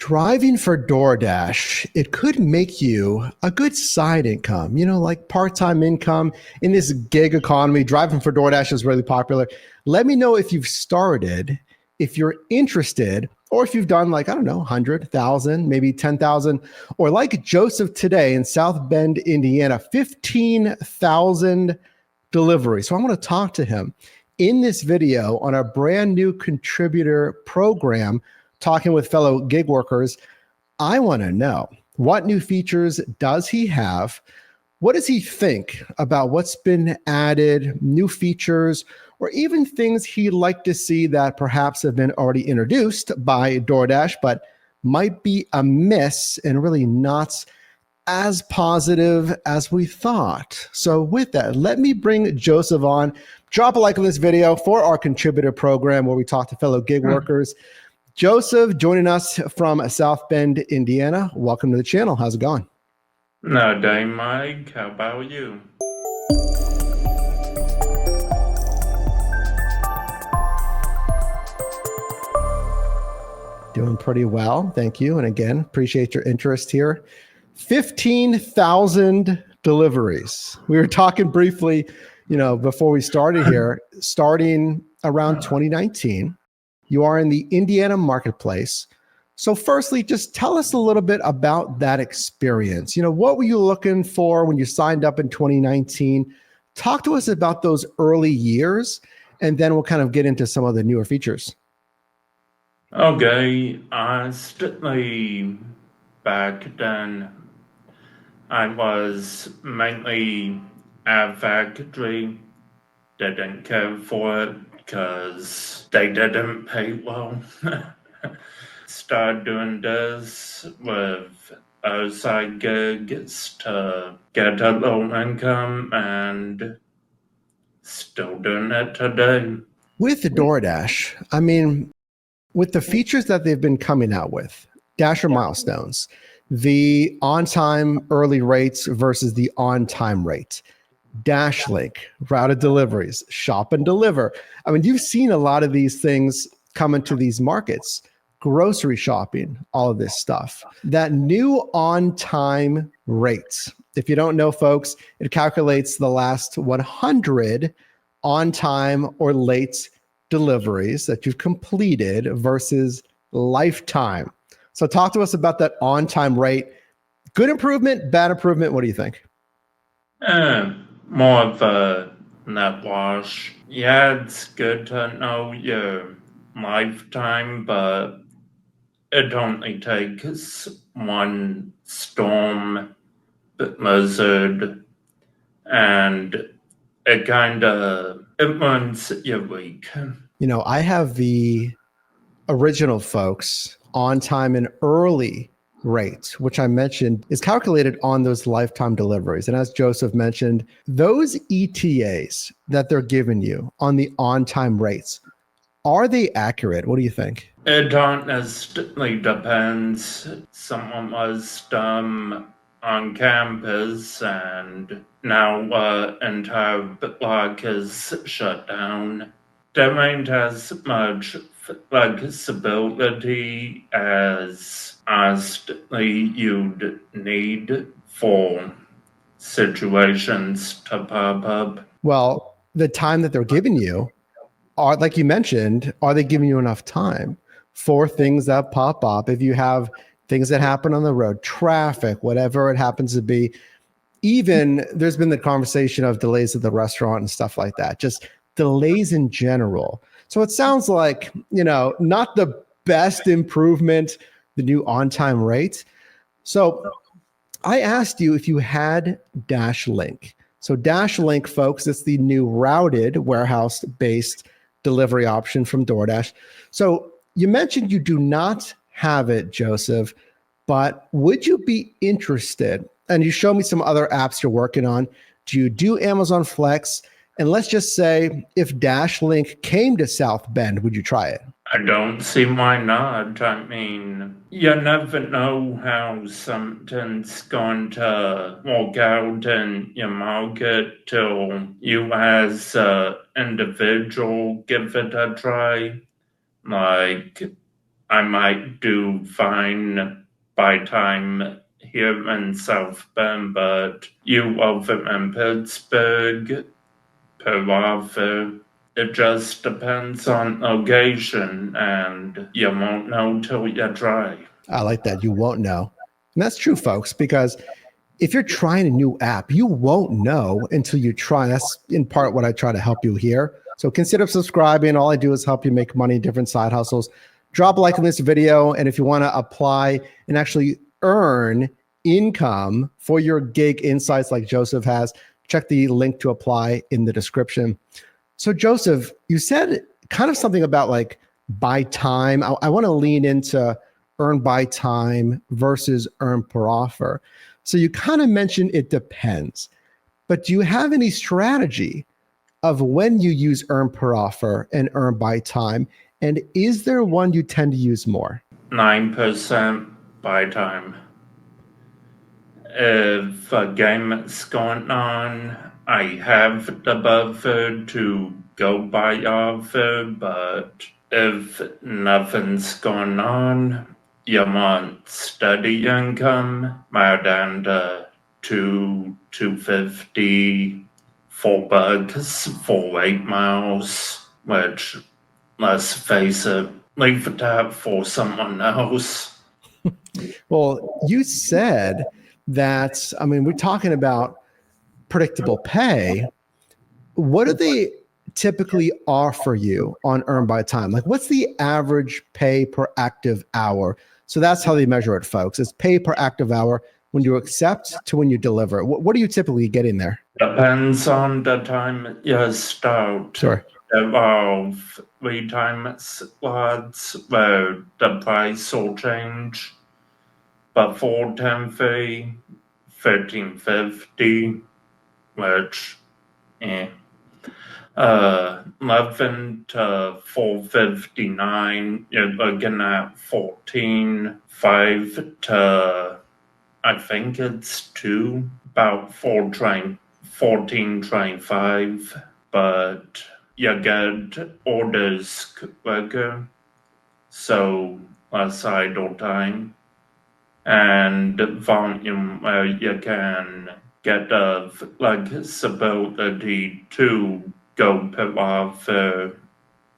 Driving for DoorDash, it could make you a good side income, like part-time income in this gig economy. Driving for DoorDash is really popular. Let me know if you've started, if you're interested, or if you've done like, I don't know, 100,000, maybe 10,000, or like Joseph today in South Bend, Indiana, 15,000 deliveries. So I want to talk to him in this video on our brand new contributor program, talking with fellow gig workers. I want to know, what new features does he have? What does he think about what's been added, new features, or even things he'd like to see that perhaps have been already introduced by DoorDash, but might be amiss and really not as positive as we thought. So with that, let me bring Joseph on. Drop a like on this video for our contributor program where we talk to fellow gig workers. Joseph joining us from South Bend, Indiana. Welcome to the channel. How's it going? No day, Mike. How about you? Doing pretty well. Thank you. And again, appreciate your interest here. 15,000 deliveries. We were talking briefly, before we started here, starting around 2019. You are in the Indiana marketplace. So firstly, just tell us a little bit about that experience. What were you looking for when you signed up in 2019? Talk to us about those early years, and then we'll kind of get into some of the newer features. Okay, honestly, back then, I was mainly at factory. Didn't care for it because they didn't pay well. Started doing this with side gigs to get a low income, and still doing it today. With DoorDash, with the features that they've been coming out with, Dasher Milestones, the on-time early rates versus the on-time rate, DashLink, routed deliveries, shop and deliver. You've seen a lot of these things come into these markets, grocery shopping, all of this stuff. That new on-time rate, if you don't know, folks, it calculates the last 100 on-time or late deliveries that you've completed versus lifetime. So talk to us about that on-time rate. Good improvement, bad improvement, what do you think? More of a net wash. Yeah, it's good to know your lifetime, but it only takes one storm, blizzard, and it ruins your week. I have the original folks on time and early rate, which I mentioned is calculated on those lifetime deliveries. And as Joseph mentioned, those ETAs that they're giving you on the on-time rates, are they accurate? What do you think? It honestly depends. Someone was on campus, and now entire block is shut down. There ain't as much flexibility as honestly you'd need for situations to pop up. Well, the time that they're giving you, like you mentioned, are they giving you enough time for things that pop up? If you have things that happen on the road, traffic, whatever it happens to be, even there's been the conversation of delays at the restaurant and stuff like that, just delays in general. So it sounds like, not the best improvement, the new on-time rate. So I asked you if you had DashLink. So DashLink, folks, it's the new routed warehouse-based delivery option from DoorDash. So you mentioned you do not have it, Joseph, but would you be interested? And you showed me some other apps you're working on. Do you do Amazon Flex? And let's just say if DashLink came to South Bend, would you try it? I don't see why not. You never know how something's going to work out in your market till you as an individual give it a try. Like, I might do fine by time here in South Bend, but you over in Pittsburgh, per offer, it just depends on location, and you won't know till you try. I like that. You won't know. And that's true, folks, because if you're trying a new app, you won't know until you try. That's in part what I try to help you here. So consider subscribing. All I do is help you make money in different side hustles. Drop a like on this video. And if you want to apply and actually earn income for your gig insights like Joseph has, check the link to apply in the description. So Joseph, you said kind of something about like by time. I want to lean into earn by time versus earn per offer. So you kind of mentioned it depends, but do you have any strategy of when you use earn per offer and earn by time? And is there one you tend to use more? 9% by time. If a game is going on, I have the buffer to go by offer, but if nothing's going on, you want steady income, more than the $250, $4 for 8 miles, which, let's face it, leave that for someone else. Well, you said that, I mean, we're talking about predictable pay. What do they typically offer you on earn by time? Like, what's the average pay per active hour? So that's how they measure it, folks. It's pay per active hour when you accept to when you deliver. What are you typically getting there? Depends on the time you start. Sure. There are 3 time slots where the price will change. Before 10:30, 13:50, which, 11 to 4:59, you're looking at 14, 5 to, I think it's 2, about 14:25, but you get orders quicker, so less idle time, and volume where you can get the flexibility to go per offer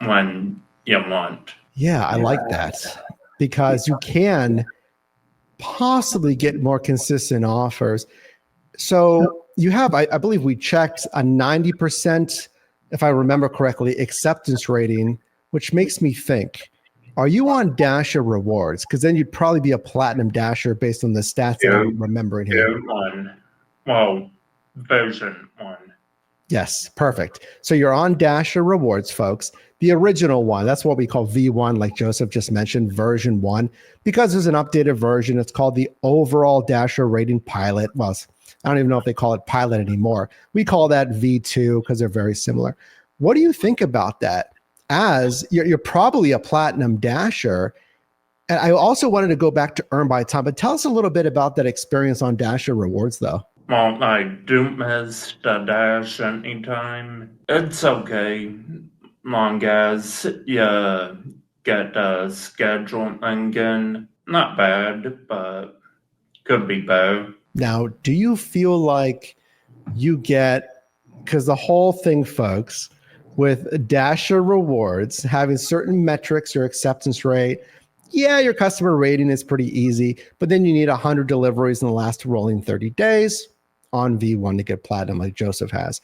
when you want. Yeah, I like that because you can possibly get more consistent offers. So you have, I believe we checked a 90%, if I remember correctly, acceptance rating, which makes me think, are you on Dasher rewards? Because then you'd probably be a platinum Dasher based on the stats that I'm remembering here. Tier 1. Well, version 1. Yes, perfect. So you're on Dasher rewards, folks. The original one, that's what we call V1, like Joseph just mentioned, version 1. Because there's an updated version, it's called the overall Dasher rating pilot. Well, I don't even know if they call it pilot anymore. We call that V2 because they're very similar. What do you think about that? As you're probably a platinum Dasher. And I also wanted to go back to earn by time, but tell us a little bit about that experience on Dasher rewards, though. Well, I do miss the dash anytime. It's okay, long as you get the scheduling in. Not bad, but could be better. Now, do you feel like you get, because the whole thing, folks, with Dasher rewards, having certain metrics, your acceptance rate, yeah, your customer rating is pretty easy, but then you need 100 deliveries in the last rolling 30 days on V1 to get platinum like Joseph has.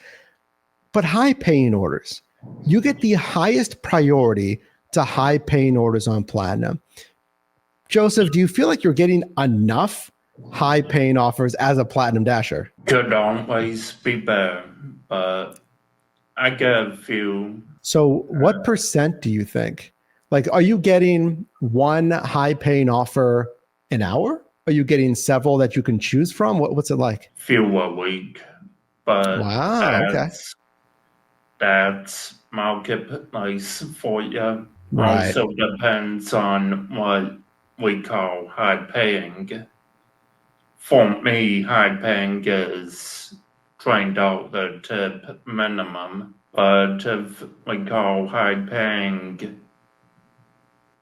But high paying orders, you get the highest priority to high paying orders on platinum. Joseph, do you feel like you're getting enough high paying offers as a platinum Dasher? Could always be better, but I get a few. So what percent do you think? Like, are you getting one high paying offer an hour? Are you getting several that you can choose from? What's it like? Few a week, but Wow, okay. that's marketplace for you. Right. Also depends on what we call high paying. For me, high paying is $20 tip minimum, but if we call high paying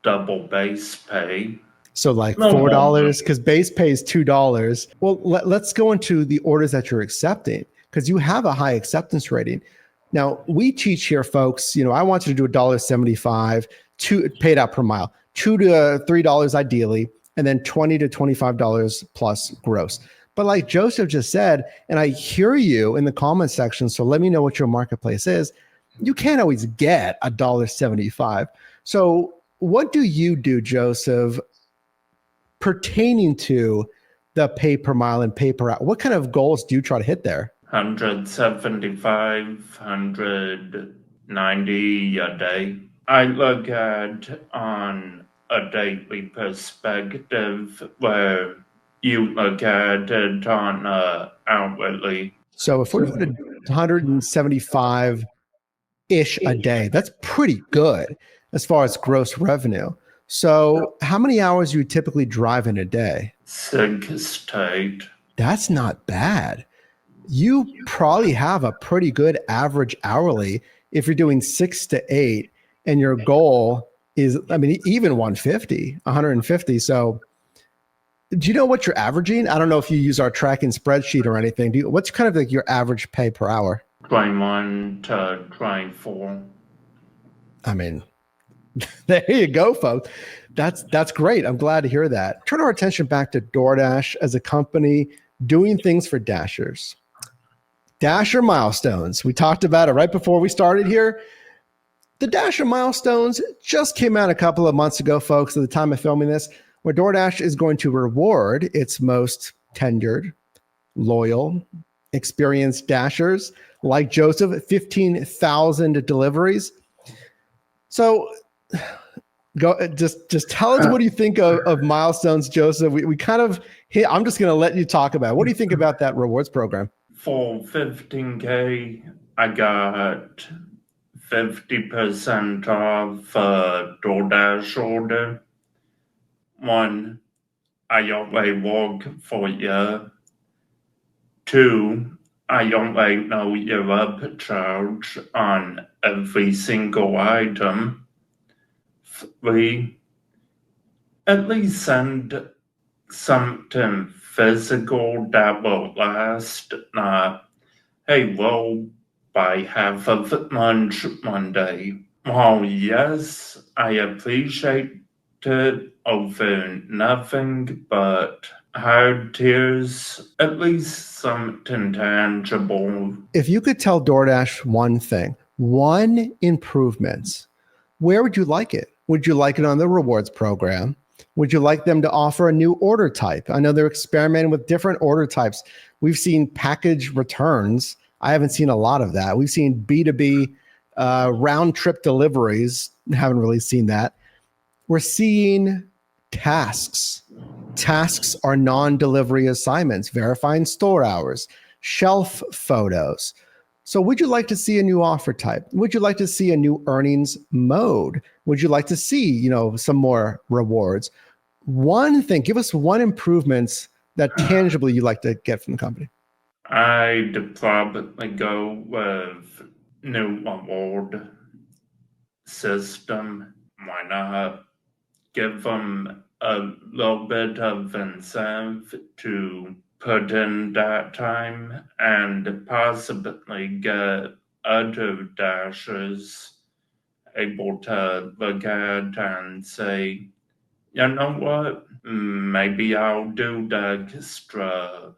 double base pay. So like No $4, more. because base pay is $2. Well, let's go into the orders that you're accepting, because you have a high acceptance rating. Now we teach here, folks. You know, I want you to do $1.75, paid out per mile, $2 to $3 ideally, and then $20 to $25 plus gross. But like Joseph just said, and I hear you in the comment section, so let me know what your marketplace is. You can't always get $1.75. So what do you do, Joseph, pertaining to the pay per mile and pay per hour? What kind of goals do you try to hit there? 175, 190 a day. I look at on a daily perspective, where you look at it on hourly. So if we're doing 175-ish a day, that's pretty good as far as gross revenue. So how many hours you typically drive in a day? 6 to 8. That's not bad. You probably have a pretty good average hourly if you're doing 6 to 8, and your goal is, I mean, even 150. So do you know what you're averaging? I don't know if you use our tracking spreadsheet or anything. What's kind of like your average pay per hour? 21 to 24. I mean, there you go, folks. That's great. I'm glad to hear that. Turn our attention back to DoorDash as a company doing things for Dashers. Dasher Milestones. We talked about it right before we started here. The Dasher Milestones just came out a couple of months ago, folks, at the time of filming this, where DoorDash is going to reward its most tenured, loyal, experienced Dashers like Joseph, 15,000 deliveries. So go just tell us, what do you think of Milestones, Joseph? We kind of hit, I'm just going to let you talk about it. What do you think about that rewards program? For 15K, I got 50% off a DoorDash order. 1, I only work for you. 2, I only know your upcharge on every single item. 3, at least send something physical that will last. Not, hey, we'll buy half of lunch one day. Well, yes, I appreciate it over nothing but hard tears, at least something tangible. If you could tell DoorDash one thing, one improvement, where would you like it? Would you like it on the rewards program? Would you like them to offer a new order type? I know they're experimenting with different order types. We've seen package returns. I haven't seen a lot of that. We've seen B2B round trip deliveries. Haven't really seen that. We're seeing tasks. Tasks are non-delivery assignments, verifying store hours, shelf photos. So would you like to see a new offer type? Would you like to see a new earnings mode? Would you like to see, some more rewards? One thing, give us one improvement that tangibly you'd like to get from the company. I'd probably go with new reward system. Why not give them a little bit of incentive to put in that time and possibly get other dashers able to look at and say, you know what, maybe I'll do the extra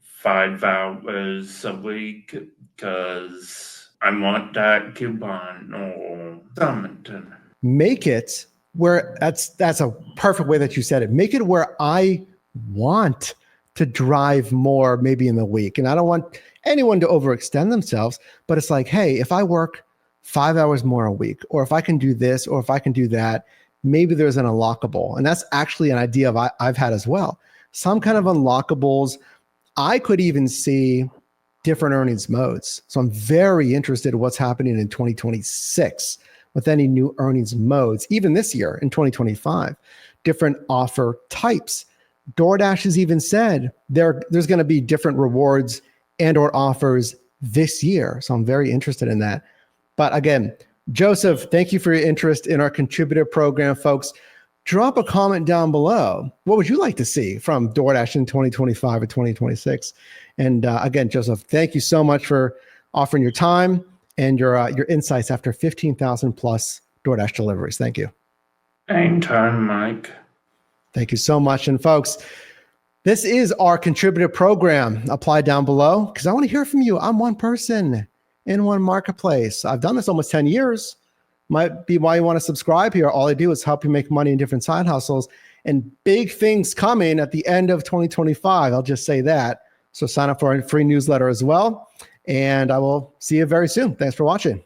5 hours a week because I want that coupon or something. Make it where that's a perfect way that you said it. Make it where I want to drive more maybe in the week. And I don't want anyone to overextend themselves, but it's like, hey, if I work 5 hours more a week, or if I can do this, or if I can do that, maybe there's an unlockable. And that's actually an idea I've had as well. Some kind of unlockables. I could even see different earnings modes. So I'm very interested in what's happening in 2026 with any new earnings modes, even this year in 2025, different offer types. DoorDash has even said there's going to be different rewards and or offers this year. So I'm very interested in that. But again, Joseph, thank you for your interest in our contributor program, folks. Drop a comment down below. What would you like to see from DoorDash in 2025 or 2026? And again, Joseph, thank you so much for offering your time and your insights after 15,000 plus DoorDash deliveries. Thank you. Anytime, Mike. Thank you so much. And folks, this is our contributor program. Apply down below because I want to hear from you. I'm one person in one marketplace. I've done this almost 10 years. Might be why you want to subscribe here. All I do is help you make money in different side hustles and big things coming at the end of 2025. I'll just say that. So sign up for a free newsletter as well. And I will see you very soon. Thanks for watching.